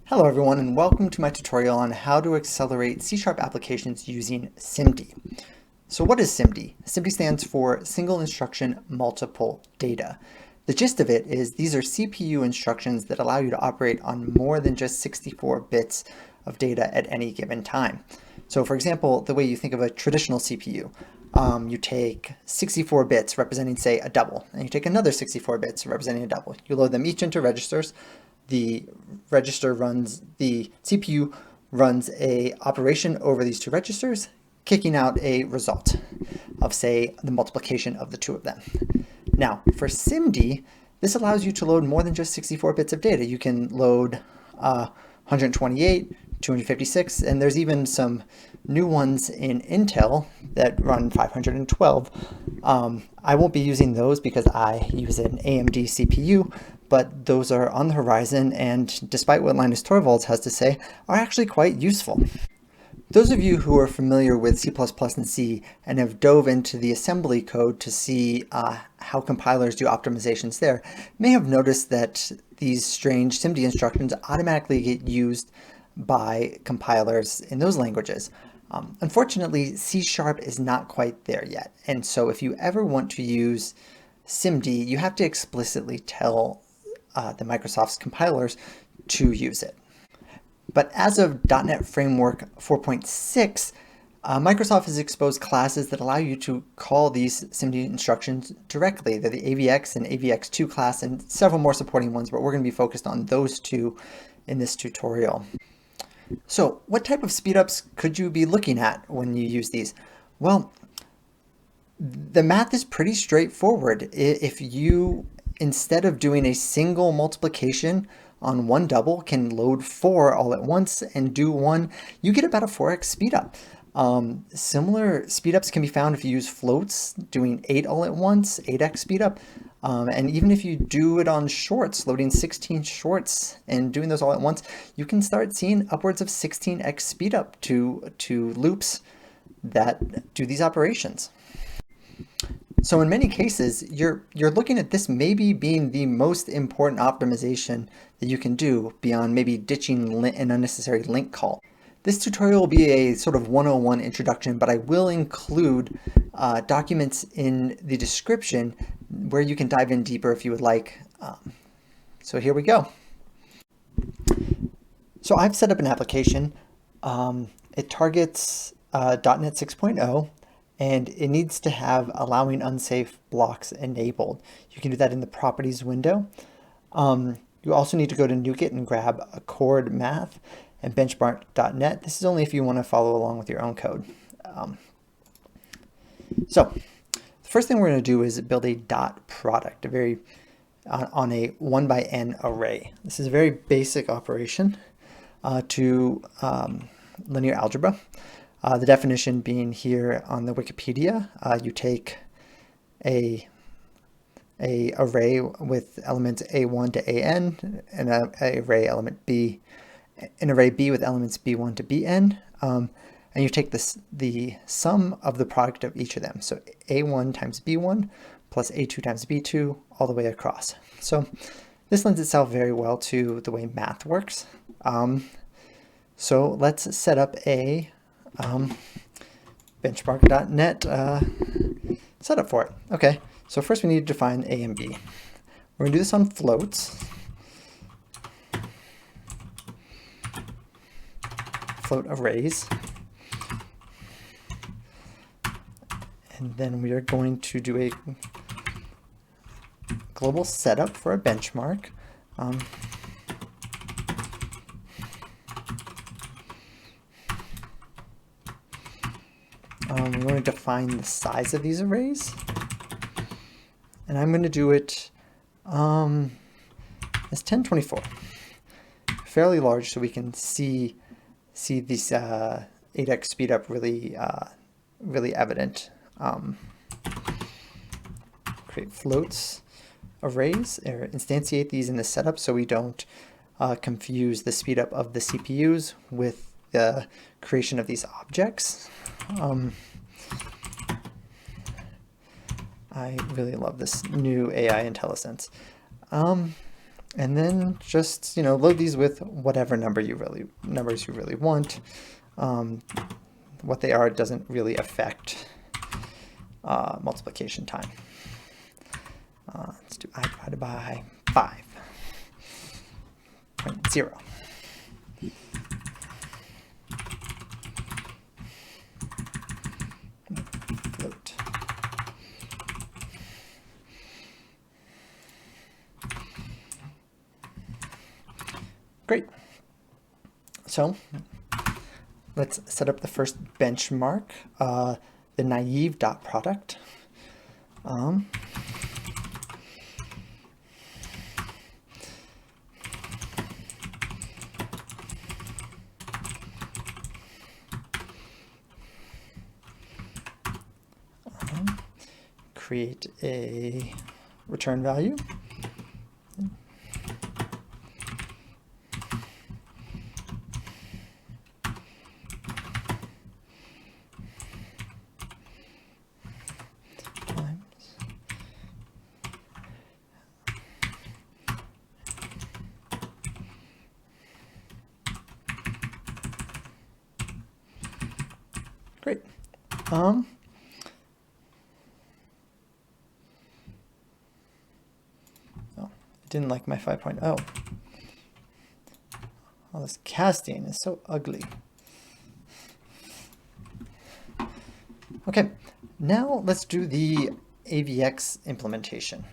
Hello everyone, and welcome to my tutorial on how to accelerate C# applications using SIMD. So what is SIMD? SIMD stands for Single Instruction Multiple Data. The gist of it is these are CPU instructions that allow you to operate on more than just 64 bits of data at any given time. So for example, the way you think of a traditional CPU, you take 64 bits representing, say, a double, and you take another 64 bits representing a double. You load them each into registers. The CPU runs a operation over these two registers, kicking out a result of, say, the multiplication of the two of them. Now, for SIMD, this allows you to load more than just 64 bits of data. You can load 128, 256, and there's even some new ones in Intel that run 512. I won't be using those because I use an AMD CPU, but those are on the horizon, and despite what Linus Torvalds has to say, are actually quite useful. Those of you who are familiar with C++ and C and have dove into the assembly code to see how compilers do optimizations there may have noticed that these strange SIMD instructions automatically get used by compilers in those languages. Unfortunately, C# is not quite there yet, and so if you ever want to use SIMD, you have to explicitly tell the Microsoft's compilers to use it. But as of .NET Framework 4.6, Microsoft has exposed classes that allow you to call these SIMD instructions directly. They're the Avx and Avx2 class and several more supporting ones, but we're going to be focused on those two in this tutorial. So what type of speedups could you be looking at when you use these? Well, the math is pretty straightforward. If you, instead of doing a single multiplication on one double, can load 4 all at once and do 1, you get about a 4x speedup. Similar speedups can be found if you use floats, doing 8 all at once, 8x speedup. And even if you do it on shorts, loading 16 shorts and doing those all at once, you can start seeing upwards of 16x speedup to loops that do these operations. So in many cases, you're looking at this maybe being the most important optimization that you can do beyond maybe ditching an unnecessary link call. This tutorial will be a sort of 101 introduction, but I will include documents in the description where you can dive in deeper if you would like. So here we go. So I've set up an application. It targets .NET 6.0. And it needs to have allowing unsafe blocks enabled. You can do that in the properties window. You also need to go to NuGet and grab Accord Math and benchmark.net. This is only if you want to follow along with your own code. So the first thing we're going to do is build a DotProduct, on a 1 by n array. This is a very basic operation to linear algebra. The definition being here on the Wikipedia, you take an array with elements a1 to an, and an array B with elements b1 to bn, and you take the sum of the product of each of them. So a1 times b1 plus a2 times b2 all the way across. So this lends itself very well to the way math works. So let's set up a benchmark.net setup for it. Okay, so first we need to define A and B. We're going to do this on floats. Float arrays. And then we are going to do a global setup for a benchmark. We're going to define the size of these arrays, and I'm going to do it as 1024, fairly large, so we can see these 8x speedup really evident. Create floats arrays, or instantiate these in the setup so we don't confuse the speedup of the CPUs with the creation of these objects. I really love this new AI IntelliSense. And And then just, load these with whatever numbers you really want. What they are doesn't really affect multiplication time. Let's do I divided by 5.0. Float. Great. So let's set up the first benchmark, the naive DotProduct. Create a return value. Great. Didn't like my 5.0. Oh, this casting is so ugly. Okay, now let's do the AVX implementation.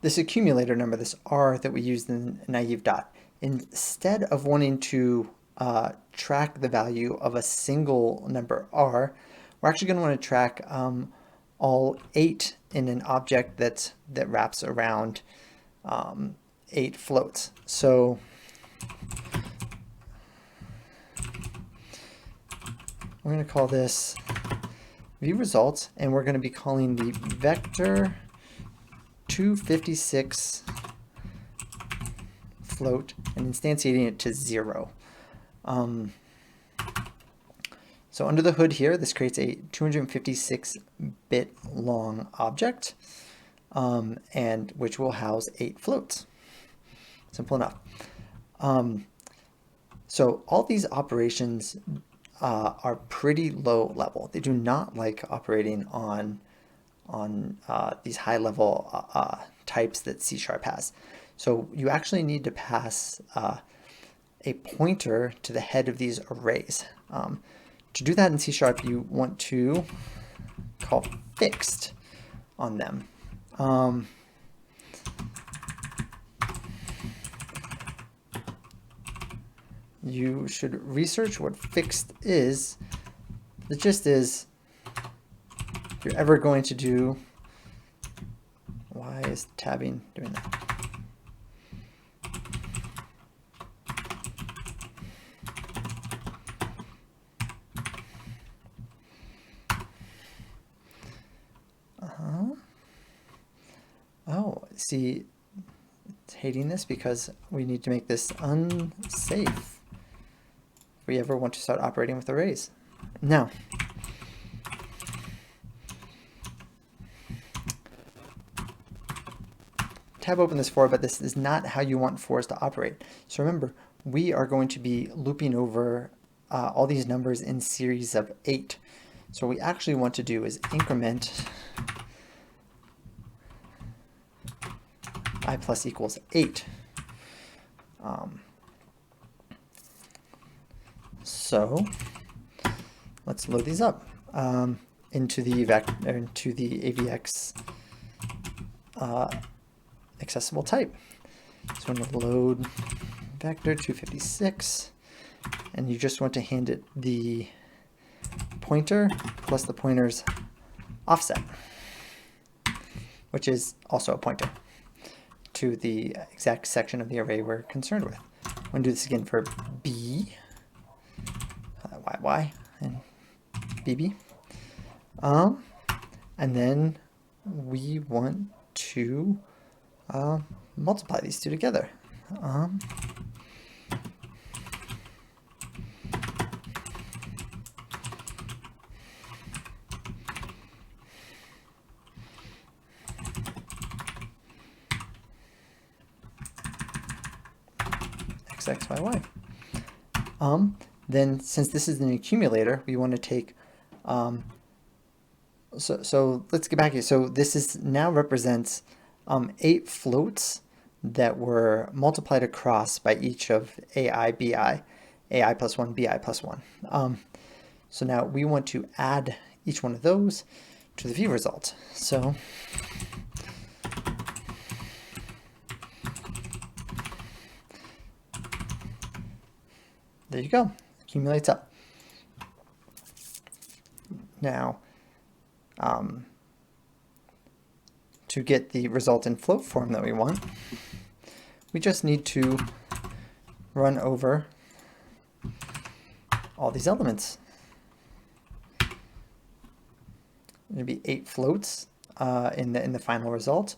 This accumulator number, this R that we used in naive dot, instead of wanting to track the value of a single number R, we're actually going to want to track all 8 in an object that wraps around 8 floats. So we're going to call this view results, and we're going to be calling the vector 256 float and instantiating it to 0. So under the hood here, this creates a 256-bit long object, and which will house 8 floats. Simple enough. So all these operations are pretty low level. They do not like operating on these high level types that C# has. So you actually need to pass a pointer to the head of these arrays. To do that in C#, you want to call fixed on them. You should research what fixed is. The gist is, if you're ever going to do, why is tabbing doing that? Oh, see, it's hating this because we need to make this unsafe if we ever want to start operating with arrays. Now, tab open this for, but this is not how you want fors to operate. So remember, we are going to be looping over all these numbers in series of 8. So what we actually want to do is increment I plus equals 8. So let's load these up into the AVX accessible type. So I'm going to load vector 256, and you just want to hand it the pointer plus the pointer's offset, which is also a pointer to the exact section of the array we're concerned with. I'm going to do this again for B, YY, and BB. And then we want to multiply these two together. X, Y, Y. Then since this is an accumulator, we want to take, so let's get back here. So this is now represents 8 floats that were multiplied across by each of AI, BI, AI plus 1, BI plus 1. So now we want to add each one of those to the view result. So there you go, accumulates up. Now, to get the result in float form that we want, we just need to run over all these elements. There'll be 8 floats in the final result.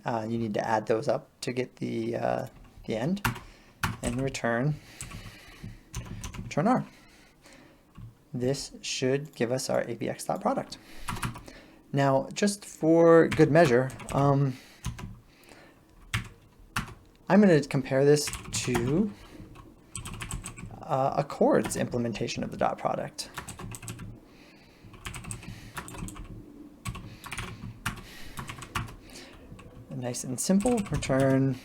You need to add those up to get the end, and return R. This should give us our Avx.product. Now, just for good measure, I'm going to compare this to Accord's implementation of the dot product. Nice and simple, return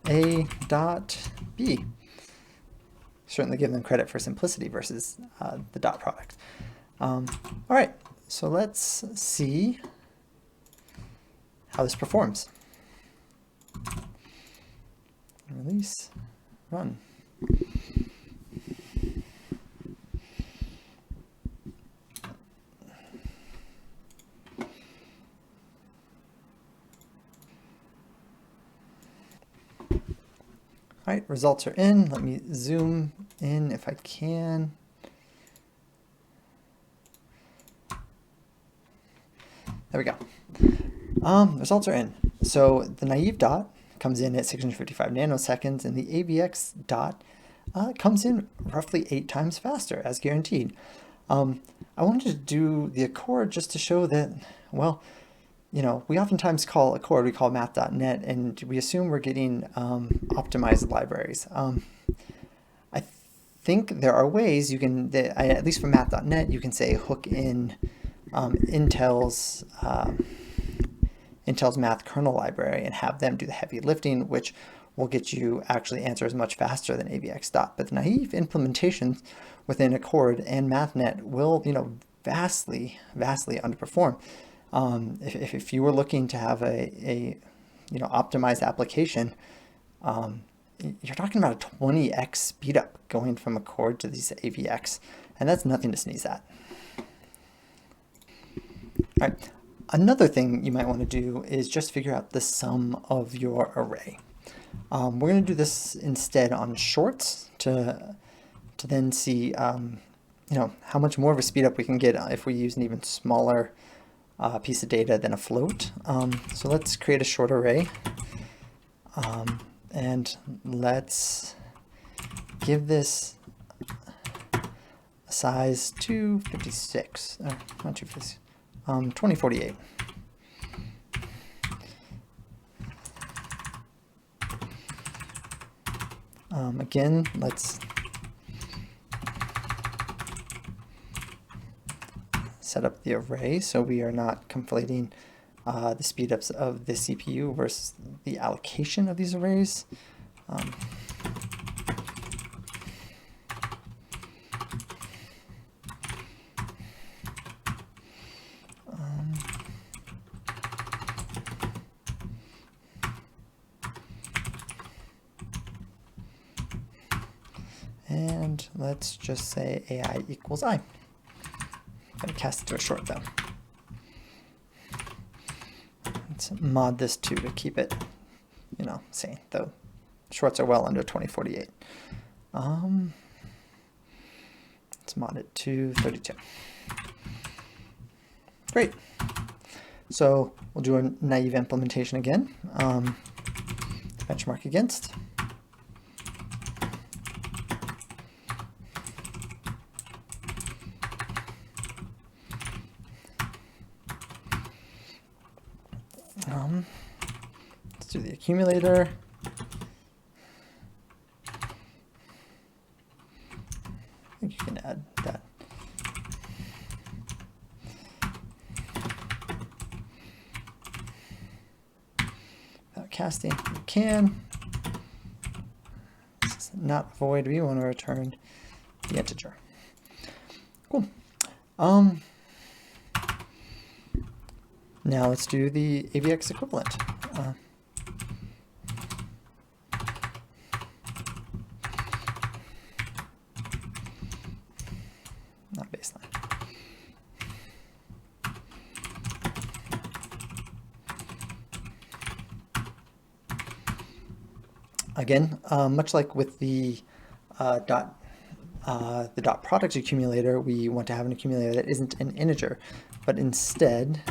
A dot B. Certainly give them credit for simplicity versus the dot product. All right, so let's see how this performs. Release, run. All right, results are in. Let me zoom in if I can. There we go. Results are in. So the naive dot comes in at 655 nanoseconds, and the AVX dot comes in roughly 8 times faster, as guaranteed. I wanted to do the Accord just to show that, well, you know, we oftentimes call Accord, we call math.net, and we assume we're getting optimized libraries. I think there are ways you can, at least for math.net, you can say hook in Intel's math kernel library and have them do the heavy lifting, which will get you actually answers much faster than AVX dot. But the naive implementations within Accord and MathNet will, you know, vastly underperform. If you were looking to have a you know, optimized application, you're talking about a 20x speed up going from Accord to these AVX, and that's nothing to sneeze at. All right, another thing you might want to do is just figure out the sum of your array. We're going to do this instead on shorts to then see you know, how much more of a speed up we can get if we use an even smaller piece of data than a float. So let's create a short array, and let's give this a size 256, not 256, 2048. Again, let's set up the array so we are not conflating the speedups of the CPU versus the allocation of these arrays. And let's just say AI equals I. I'm going to cast it to a short though. Let's mod this 2 to keep it, you know, sane, though shorts are well under 2048. Let's mod it to 32. Great. So we'll do a naive implementation again. Benchmark against. Let's do the accumulator. I think you can add that. Without casting, you can. This is not void. We want to return the integer. Cool. Now let's do the AVX equivalent. Not baseline. Again, much like with the DotProduct accumulator, we want to have an accumulator that isn't an integer, but instead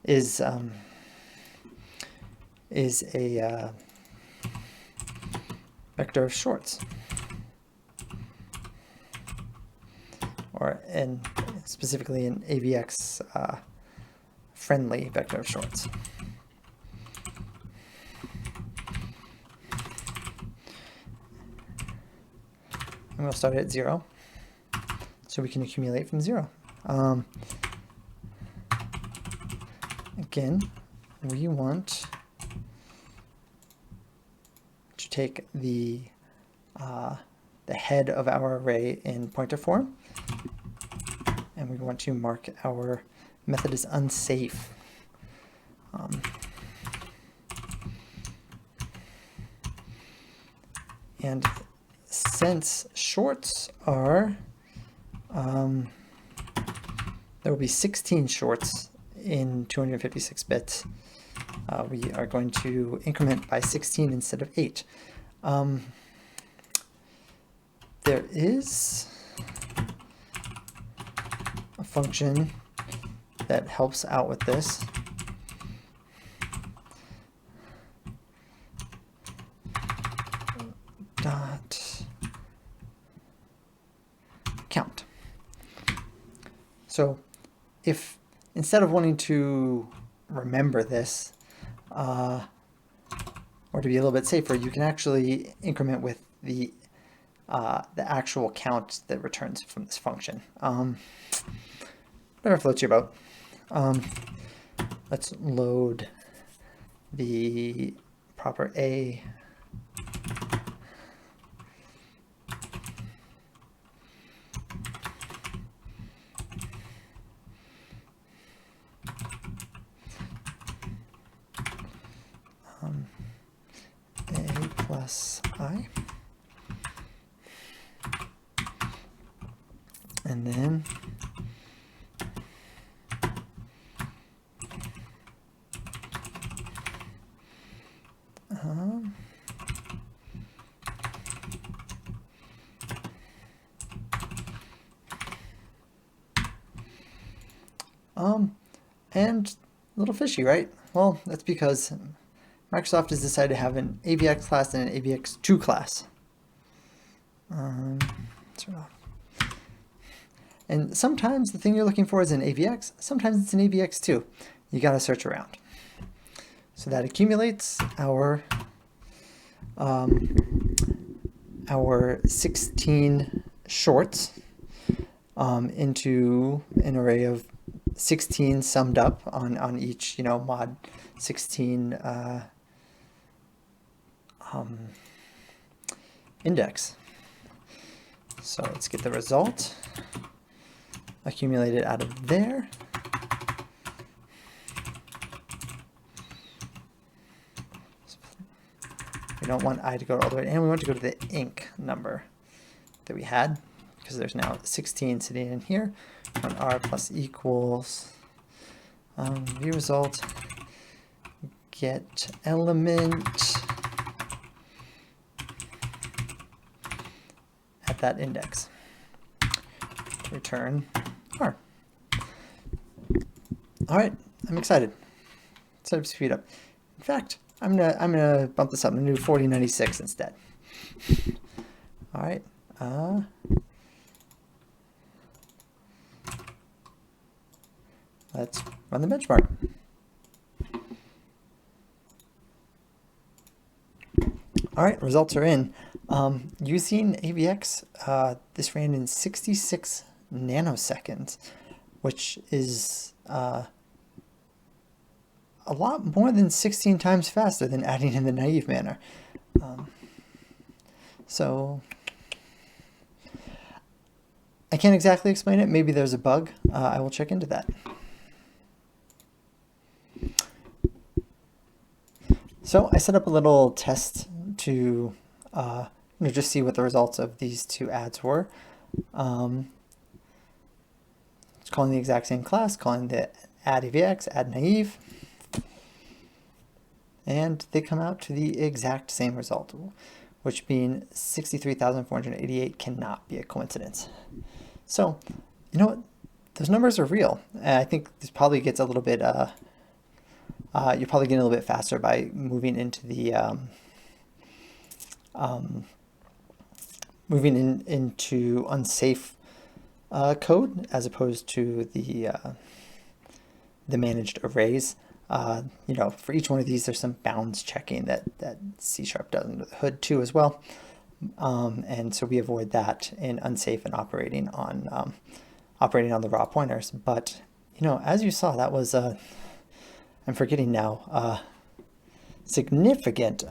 is a vector of shorts, or specifically an AVX friendly vector of shorts. And we'll start at 0, so we can accumulate from 0. Again, we want to take the head of our array in pointer form, and we want to mark our method as unsafe. And since shorts are, there will be 16 shorts in 256 bits, we are going to increment by 16 instead of 8. There is a function that helps out with this. Count. So if instead of wanting to remember this, or to be a little bit safer, you can actually increment with the actual count that returns from this function. Whatever floats your boat. Let's load the proper A. A plus I, and then and a little fishy, right? Well, that's because Microsoft has decided to have an AVX class and an Avx2 class. And sometimes the thing you're looking for is an AVX, sometimes it's an Avx2. You got to search around. So that accumulates our 16 shorts into an array of 16 summed up on each, mod 16 index. So let's get the result accumulated out of there. We don't want I to go all the way, and we want to go to the inc number that we had, because there's now 16 sitting in here. On r plus equals view result, get element at that index to return r. All right, I'm excited. Set up Speedup. In fact, I'm gonna bump this up. I'm gonna do 4096 instead. All right. Let's run the benchmark. All right, results are in. Using AVX, this ran in 66 nanoseconds, which is a lot more than 16 times faster than adding in the naive manner. So I can't exactly explain it. Maybe there's a bug. I will check into that. So I set up a little test to just see what the results of these two ads were. It's calling the exact same class, calling the add AVX, add naive, and they come out to the exact same result, which being 63,488 cannot be a coincidence. So, you know what? Those numbers are real. And I think this probably gets a little bit, you're probably getting a little bit faster by moving into the, into unsafe code as opposed to the managed arrays. For each one of these, there's some bounds checking that C# does under the hood too as well. And so we avoid that in unsafe and operating on the raw pointers. But, as you saw, that was, I'm forgetting now, significant,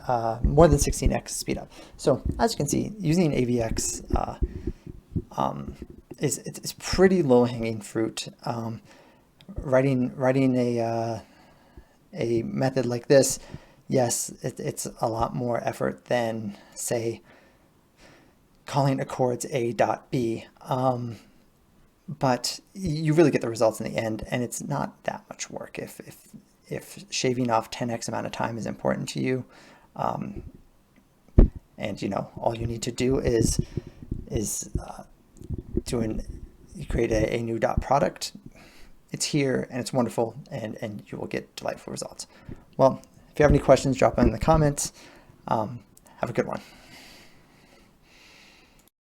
more than 16x speed up. So as you can see, using AVX is pretty low hanging fruit. Writing a method like this, yes, it's a lot more effort than, say, calling accords A dot B, but you really get the results in the end, and it's not that much work. If shaving off 10x amount of time is important to you, and all you need to do is create a new DotProduct. It's here and it's wonderful, and you will get delightful results. Well, if you have any questions, drop them in the comments. Have a good one.